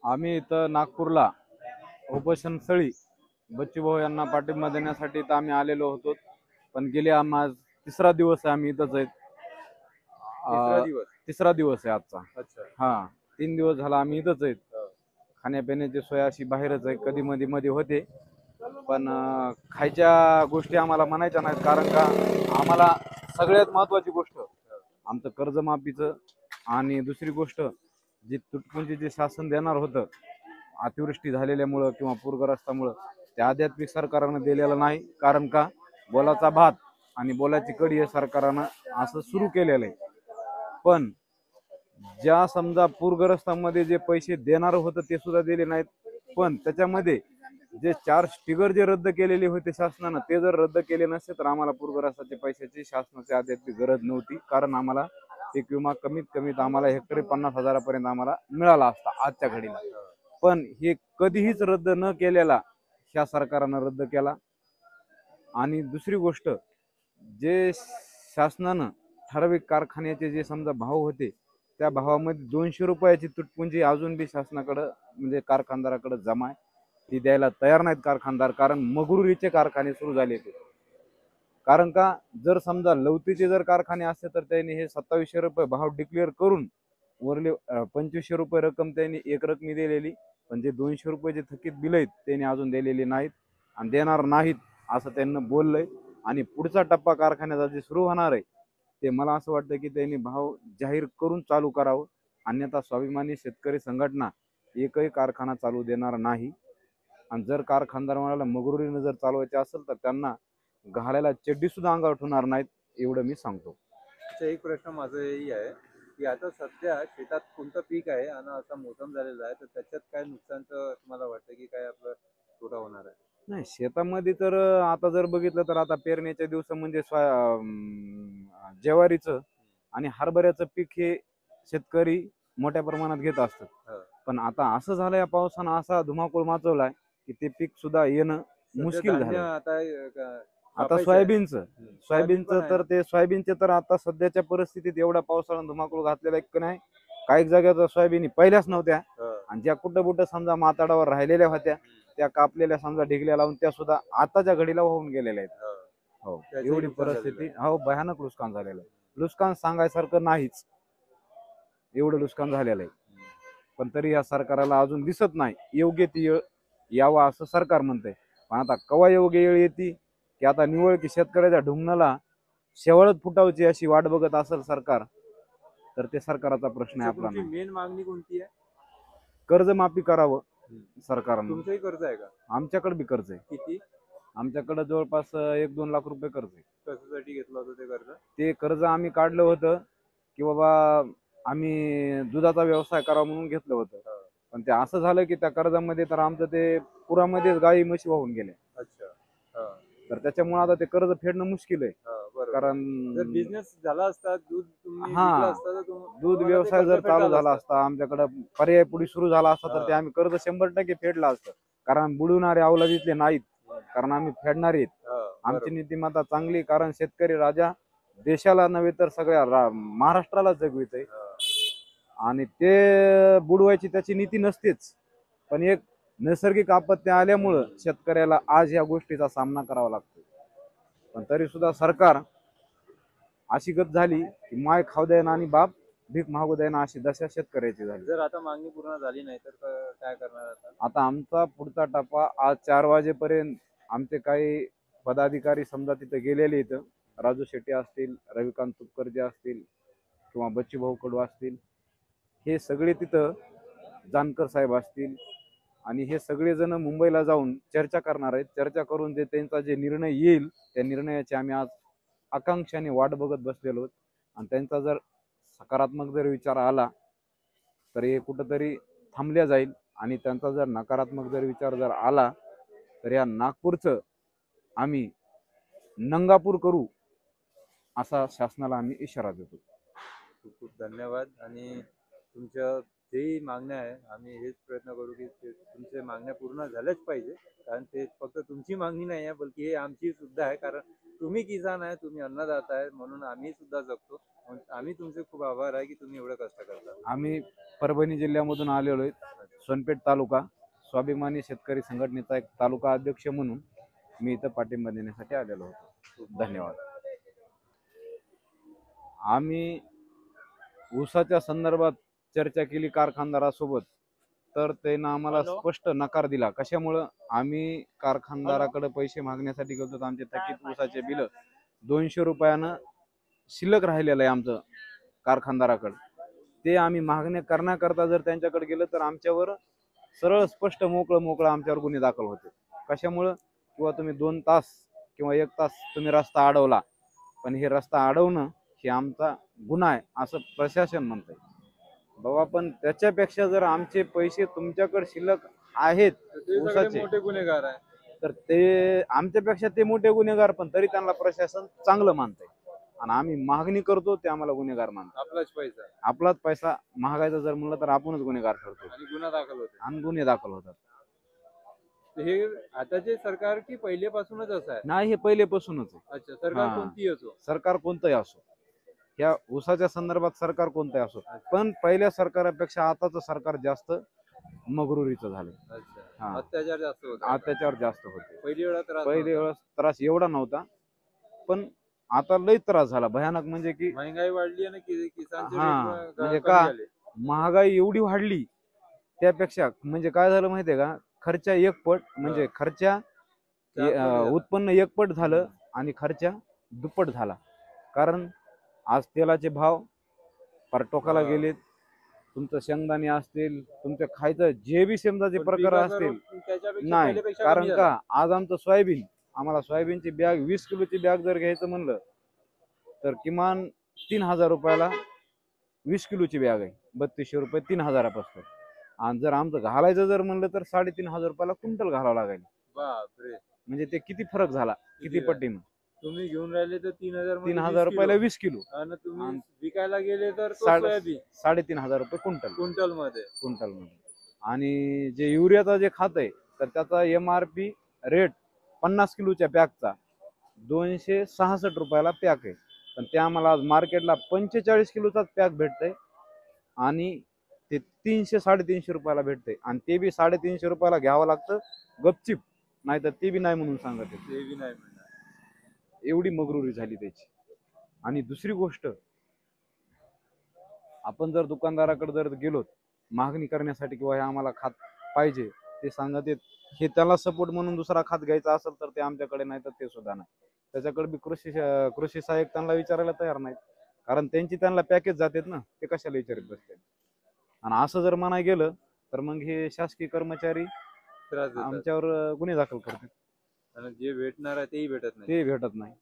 आम्ही इथं नागपूरला उपोषण स्थळी बच्चूभाऊ यांना पाठिंबा देण्यासाठी इथं आम्ही आलेलो होतो. पण गेले आज तिसरा दिवस आहे आम्ही इथंच आहेत. तिसरा दिवस. तिसरा दिवस आहे आजचा. अच्छा. हा, 3 दिवस झाला आम्ही इथंच आहेत. हा. खाण्यापिण्याची सोय अशी बाहेरच आहे, कधी मध्ये मध्ये होते. पण खायच्या गोष्टी आम्हाला म्हणायच्या नाहीत, कारण का आम्हाला सगळ्यात महत्वाची गोष्ट आमचं कर्जमाफीचं आणि दुसरी गोष्ट जी तुटपुंजी जे शासन देणार होतं अतिवृष्टी झालेल्यामुळं किंवा पूरग्रस्तामुळं, ते आध्यात्मिक सरकारनं दिलेलं नाही. कारण का बोलाचा भात आणि बोलाची कडी हे सरकारनं असं सुरू केलेलं आहे. पण ज्या समजा पूरग्रस्तांमध्ये जे पैसे देणार होतं ते सुद्धा दिले नाहीत. पण त्याच्यामध्ये जे 4 स्टिगर जे रद्द केलेले होते शासनानं, ते जर रद्द केले नसते तर आम्हाला पूरग्रस्ताच्या पैशाची शासनाच्या आद्याची गरज नव्हती. कारण आम्हाला पीक विमा कमीत कमीत आम्हाला हेक्टरी 50,000पर्यंत आम्हाला मिळाला असता आजच्या घडीला. पण हे कधीहीच रद्द न केलेला ह्या सरकारनं रद्द केला. आणि दुसरी गोष्ट, जे शासनानं ठराविक कारखान्याचे जे समजा भाव होते त्या भावामध्ये 200 रुपयाची तुटपुंजी अजून बी शासनाकडं म्हणजे कारखानदाराकडे जमा आहे. ती द्यायला तयार नाहीत कारखानदार, कारण मगरुरीचे कारखाने सुरू झाले ते. कारण का जर समजा लवतीचे जर कारखाने असते तर त्यांनी हे 2700 रुपये भाव डिक्लेअर करून वरले 2500 रुपये रक्कम त्यांनी एक रकमी दिलेली. पण जे 200 रुपये जे थकीत बिल आहेत त्यांनी अजून दिलेली नाहीत आणि देणार नाहीत असं त्यांना बोललंय. आणि पुढचा टप्पा कारखान्याचा जे सुरू होणार आहे ते मला असं वाटतं की त्यांनी भाव जाहीर करून चालू करावं, अन्यथा स्वाभिमानी शेतकरी संघटना एकही कारखाना चालू देणार नाही. आणि जर कारखानदार म्हणाला मगरुरीनं जर चालवायचे असेल तर त्यांना घालायला चड्डी सुद्धा अंगावर ठेवणार नाहीत, एवढं मी सांगतो. अच्छा, एक प्रश्न माझाही आहे की आता सध्या शेतात कोणतं पीक आहे आणि असा मोसम झालेला आहे तर त्याच्यात काय नुकसानचं तुम्हाला वाटतं की काय आपलं तोटा होणार आहे? नाही, शेतामध्ये तर आता जर बघितलं तर आता पेरणीच्या दिवस म्हणजे ज्वारीचं आणि हरभऱ्याचं पीक हे शेतकरी मोठ्या प्रमाणात घेत असतात. हा. पण आता असं झालं या पावसानं असा धुमाकूळ माचवलाय की ते पीक सुद्धा येणं सध्या मुश्किल धान्य झालं. आता आता कापायचं आहे. सोयाबीनचं सोयाबीन पण सोयाबीनचं आहे तर ना? ते सोयाबीनचे तर आता सध्याच्या परिस्थितीत एवढा पावसाळ्यानं धुमाकूळ घातलेला एक नाही. काही जागेवर सोयाबीन पहिल्याच नव्हत्या हा. आणि ज्या कुठं कुठं समजा माताडावर राहिलेल्या होत्या त्या कापलेल्या समजा ढिगल्या लावून त्या सुद्धा आताच्या घडीला वाहून गेलेल्या आहेत. हा. हो, त्याचंही एवढी नुकसान झालेलं परिस्थिती. आहे. हो, भयानक नुकसान झालेलं आहे. नुकसान सांगायसारखं नाहीच, एवढं नुकसान झालेलं आहे. पण तरी या सरकारला अजून दिसत नाही योग्य ती वेळ यावा असं सरकार म्हणतंय. पण आता कवा योग्य वेळ येते की आता निवळ की शेतकऱ्याच्या ढुंगणाला शेवळच फुटावची अशी वाट बघत असेल सरकार, तर ते सरकारचा प्रश्न आहे, आपला तुमची नाही. मेन मागणी कोणती आहे? कर्जमाफी करावं सरकारनं. तुमचंही कर्ज आहे का? आमच्याकडे बी कर्ज आहे. किती? आमच्याकडे जवळपास 1-2 लाख रुपये कर्ज आहे. कशासाठी घेतलं होतं ते कर्ज? ते कर्ज आम्ही काढलं होतं की बाबा आम्ही दुधाचा व्यवसाय करावा म्हणून घेतलं होतं. हा. पण ते असं झालं की त्या कर्जामध्ये तर आमचं ते पुरामध्येच गाई म्हशी वाहून गेल्या. अच्छा. हा. तर त्याच्यामुळे आता ते कर्ज फेडणं मुश्किल आहे. हा, बरोबर. कारण जर बिझनेस झाला असता, दूध तुम्ही हा, विकला असता तर दूध तुम्हाला ते व्यवसाय कर्ज जर फेडता चालू आलं झाला असतं. असता, आमच्याकडे पर्याय पुढे सुरू झाला असता तर ते हा. आम्ही कर्ज 100% फेडलं असतं. कारण बुडवणारे अवलादीतले नाहीत, कारण आम्ही फेडणारे आहेत. हा, आमची बरोबर. नीतिमत्ता चांगली, कारण शेतकरी राजा देशाला नव्हे तर सगळ्या महाराष्ट्राला जगवित आहे. हा. आणि ते बुडवायची त्याची नीती नसतेच. पण एक नैसर्गिक आपत्ती आल्यामुळं शेतकऱ्याला आज या गोष्टीचा सामना करावा लागतो. पण तरी सुद्धा सरकार अशी गत झाली की माय खाऊ द्यायना आणि बाप भीक मागू द्यायना अशी दशा शेतकऱ्याची झाली. जर आता मागणी पूर्ण झाली नाही तर काय करणार आता? आता आमचा पुढचा टप्पा आज 4 वाजेपर्यंत आमचे काही पदाधिकारी समजा तिथे गेलेले, इथं राजू शेट्टी असतील, रविकांत तुपकरजे असतील किंवा बच्चूभाऊ कडू असतील, हे सगळे तिथं जानकर साहेब असतील आणि हे सगळेजण मुंबईला जाऊन चर्चा करणार आहेत. चर्चा करून जे त्यांचा जे निर्णय येईल त्या निर्णयाची आम्ही आज आकांक्षाने वाट बघत बसलेलो आहोत. आणि त्यांचा जर सकारात्मक जर विचार आला तर हे कुठंतरी थांबल्या जाईल आणि त्यांचा जर नकारात्मक जर विचार जर आला तर या नागपूरचं आम्ही नंगापूर करू असा शासनाला आम्ही इशारा देतो. खूप खूप धन्यवाद. आणि तुमच्या जेही मागण्या आहे आम्ही हेच प्रयत्न करू की तुमच्या मागण्या पूर्ण झाल्याच पाहिजे, कारण ते फक्त तुमची मागणी नाही आहे बल्कि हे आमची सुद्धा आहे, कारण तुम्ही किसान आहे, तुम्ही अन्नदाता आहे, म्हणून आम्ही सुद्धा जगतो. आम्ही तुमचे खूप आभार आहे की तुम्ही एवढं कष्ट करता. आम्ही परभणी जिल्ह्यामधून आलेलो आहेत, सोनपेठ तालुका, स्वाभिमानी शेतकरी संघटनेचा एक तालुका अध्यक्ष म्हणून मी इथं पाठिंबा देण्यासाठी आलेलो होतो. धन्यवाद. आम्ही ऊसाच्या संदर्भात चर्चा केली कारखानदारासोबत, तर त्यानं आम्हाला स्पष्ट नकार दिला. कशामुळं? आम्ही कारखानदाराकडे पैसे मागण्यासाठी गेलो तर आमचे थकीत ऊसाचे बिल 200 रुपयानं शिल्लक राहिलेलं आहे आमचं कारखानदाराकडे. ते आम्ही मागण्या करण्याकरता जर त्यांच्याकडे गेलं तर आमच्यावर सरळ स्पष्ट मोकळं आमच्यावर गुन्हे दाखल होते. कशामुळं? किंवा तुम्ही 2 तास किंवा 1 तास तुम्ही रस्ता अडवला, पण हे रस्ता अडवणं हे आमचा गुन्हा आहे असं प्रशासन म्हणतंय. बाबा, पण त्याच्यापेक्षा जर आमचे पैसे तुमच्याकडे शिल्लक आहेत ते सगळे ऊसाचे, मोठे गुन्हेगार आहे. तर ते आमच्यापेक्षा ते मोठे गुन्हेगार, पण तरी त्यांना प्रशासन चांगलं मानतंय. आणि आम्ही मागणी करतो ते आम्हाला गुन्हेगार मानतात. आपलाच पैसा आहे आपलाच पैसा महागायचा जर म्हणलं तर आपणच गुन्हेगार ठरतो आणि गुन्हा दाखल होते. आणि गुन्हे दाखल होतात. हे आताचे सरकार की पहिलेपासूनच असं आहे? नाही, हे पहिलेपासूनच आहे. अच्छा, सरकार हा. कोणतीही असो. सरकार कोणतंही असो, या ऊसाच्या संदर्भात सरकार कोणतंही असो, पण पहिल्या सरकारापेक्षा आताचं सरकार जास्त मगरुरीचं झालं. अच्छा, हा. अत्याचार जास्त होत. अत्याचार जास्त होते. पहिली वेळा त्रास पहिले नव्हता. वेळेस त्रास एवढा नव्हता, पण आता लई त्रास झाला भयानक. म्हणजे की महागाई वाढली आणि किसानचे हा, रेट म्हणजे कमी का? झाले. महागाई एवढी वाढली, त्यापेक्षा म्हणजे काय झालं माहितीये का, खर्चा एक पट, म्हणजे खर्चा चार पट झाला. उत्पन्न एक पट झालं आणि खर्चा दुप्पट झाला. कारण आज तेलाचे भाव पार टोकाला हा. गेलेत. तुमचं शेंगदाणे असतील, तुमचं खायचं जे बी समजाचे पण प्रकार पिकाचा असतील, रोग त्याच्यापेक्षा नाही. पहिल्यापेक्षा कारण कमी का, झाला. आज आमचं सोयाबीन, आम्हाला सोयाबीनची बॅग 20 किलोची बॅग जर घ्यायचं म्हणलं तर किमान 3000 रुपयाला 20 किलोची बॅग आहे. 3200 रुपये 3000पासून. आणि जर आमचं घालायचं जर म्हणलं तर 3500 रुपयाला क्विंटल घालावं लागेल. बापरे, म्हणजे ते किती फरक झाला, किती आहे? पट्टीनं. तुम्ही घेऊन राहिले तर 3000 मध्ये 3000 रुपयाला 20 किलो, आणि तुम्ही आणि विकायला गेले तर तो साडे- सोयाबीन 3500 रुपये क्विंटल क्विंटल मध्ये. मध्ये. आणि जे युरियाचा जे खात आहे तर त्याचा MRP रेट 50 किलोच्या पॅकचा 266 रुपयाला पॅक आहे. पण ते आम्हाला आज मार्केटला 45 किलोचाच पॅक भेटतंय आणि ते 300-350 रुपयाला भेटतंय. आणि ते बी 350 रुपयाला घ्यावं लागतं गपचिप, नाही तर ते बी नाही म्हणून सांगत आहे. ते बी नाही मिळणार. एवढी मगरुरी झाली त्याची. आणि दुसरी गोष्ट, आपण जर दुकानदाराकडे जर गेलो मागणी करण्यासाठी किंवा हे आम्हाला खात पाहिजे, ते सांगत आहेत हे त्याला सपोर्ट म्हणून दुसरा खात घ्यायचा असेल तर ते आमच्याकडे नाही, तर ते सुद्धा नाही. त्याच्याकडे बी कृषी सहाय्यक त्यांना विचारायला तयार नाहीत, कारण त्यांची त्यांना पॅकेज जातात ना, ते कशाला विचारित बसते. आणि असं जर म्हणाय गेलं तर मग हे शासकीय कर्मचारी त्रास देतात. आमच्यावर गुन्हे दाखल करतात. आणि जे भेटणार आहे तेही भेटत नाही. ते भेटत नाही.